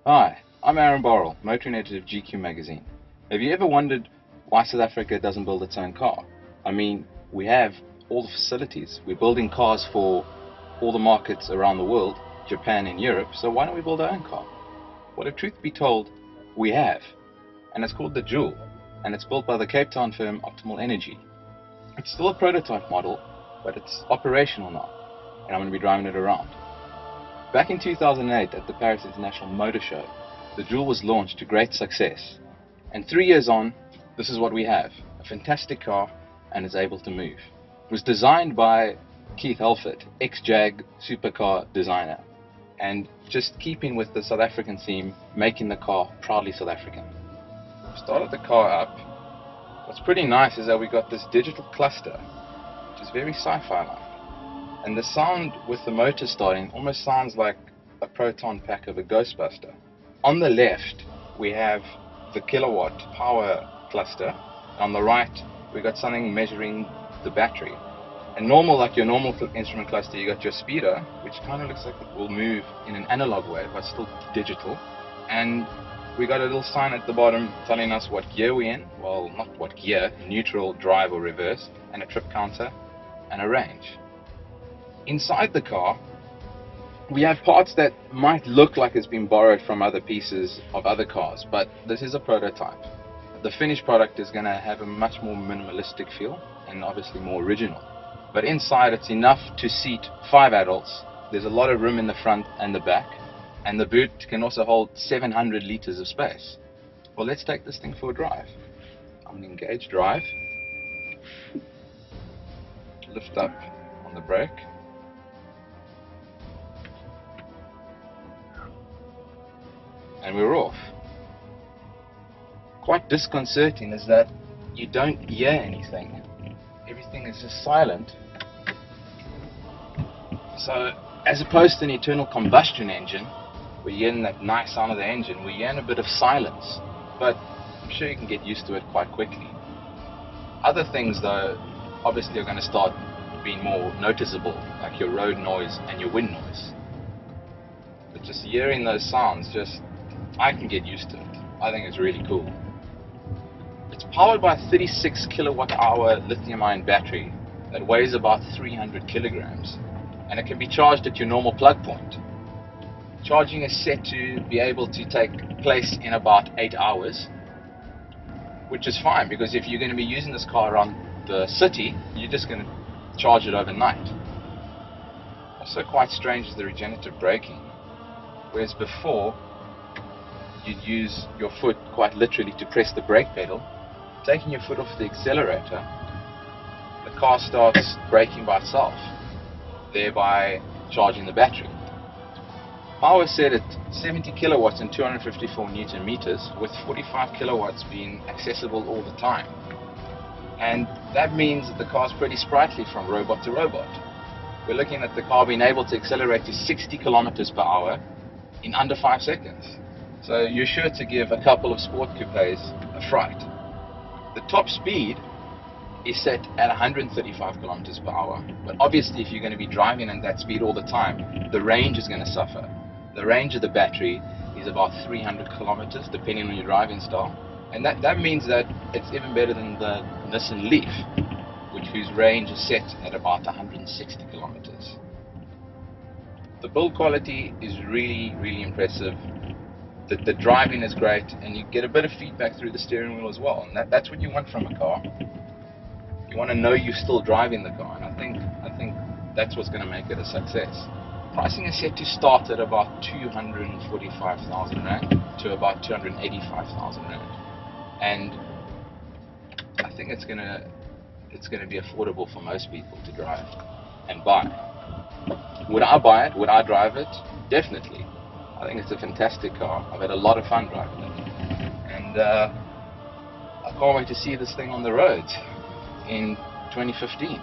Hi, I'm Aaron Borrell, motoring editor of GQ magazine. Have you ever wondered why South Africa doesn't build its own car? I mean, we have all the facilities. We're building cars for all the markets around the world, Japan and Europe, so why don't we build our own car? Well, if truth be told, we have. And it's called the Joule, and it's built by the Cape Town firm Optimal Energy. It's still a prototype model, but it's operational now, and I'm going to be driving it around. Back in 2008 at the Paris International Motor Show, the Joule was launched to great success. And 3 years on, this is what we have. A fantastic car, and it's able to move. It was designed by Keith Elford, ex-Jag supercar designer. And just keeping with the South African theme, making the car proudly South African. Started the car up. What's pretty nice is that we got this digital cluster, which is very sci-fi like. And the sound with the motor starting almost sounds like a proton pack of a Ghostbuster. On the left, we have the kilowatt power cluster. On the right, we got something measuring the battery. And normal, like your normal instrument cluster, you got your speeder, which kind of looks like it will move in an analog way, but still digital. And we got a little sign at the bottom telling us what gear we're in. Well, not what gear, neutral, drive or reverse, and a trip counter, and a range. Inside the car, we have parts that might look like it's been borrowed from other pieces of other cars, but this is a prototype. The finished product is going to have a much more minimalistic feel and obviously more original. But inside it's enough to seat 5 adults. There's a lot of room in the front and the back, and the boot can also hold 700 liters of space. Well, let's take this thing for a drive. I'm going to engage drive, lift up on the brake. And we're off. Quite disconcerting is that you don't hear anything. Everything is just silent. So, as opposed to an internal combustion engine, we're hearing that nice sound of the engine, we're hearing a bit of silence. But I'm sure you can get used to it quite quickly. Other things, though, obviously are going to start being more noticeable, like your road noise and your wind noise. But just hearing those sounds, I can get used to it. I think it's really cool. It's powered by a 36 kilowatt hour lithium-ion battery that weighs about 300 kilograms, and it can be charged at your normal plug point. Charging is set to be able to take place in about 8 hours, which is fine because if you're going to be using this car around the city, you're just going to charge it overnight. Also quite strange is the regenerative braking, whereas before you'd use your foot quite literally to press the brake pedal. Taking your foot off the accelerator, the car starts braking by itself, thereby charging the battery. Power set at 70 kilowatts and 254 newton meters, with 45 kilowatts being accessible all the time. And that means that the car's pretty sprightly from robot to robot. We're looking at the car being able to accelerate to 60 kilometers per hour in under 5 seconds. So you're sure to give a couple of sport coupes a fright. The top speed is set at 135 kilometers per hour, but obviously if you're going to be driving at that speed all the time, the range is going to suffer. The range of the battery is about 300 kilometers, depending on your driving style, and that means that it's even better than the Nissan Leaf, whose range is set at about 160 kilometers. The build quality is really, really impressive. The driving is great, and you get a bit of feedback through the steering wheel as well, and that's what you want from a car. You want to know you're still driving the car, and I think that's what's going to make it a success. Pricing is set to start at about 245,000 Rand to about 285,000 Rand, and I think it's going to be affordable for most people to drive and buy. Would I buy it? Would I drive it? Definitely. I think it's a fantastic car. I've had a lot of fun driving it, and I can't wait to see this thing on the roads in 2015.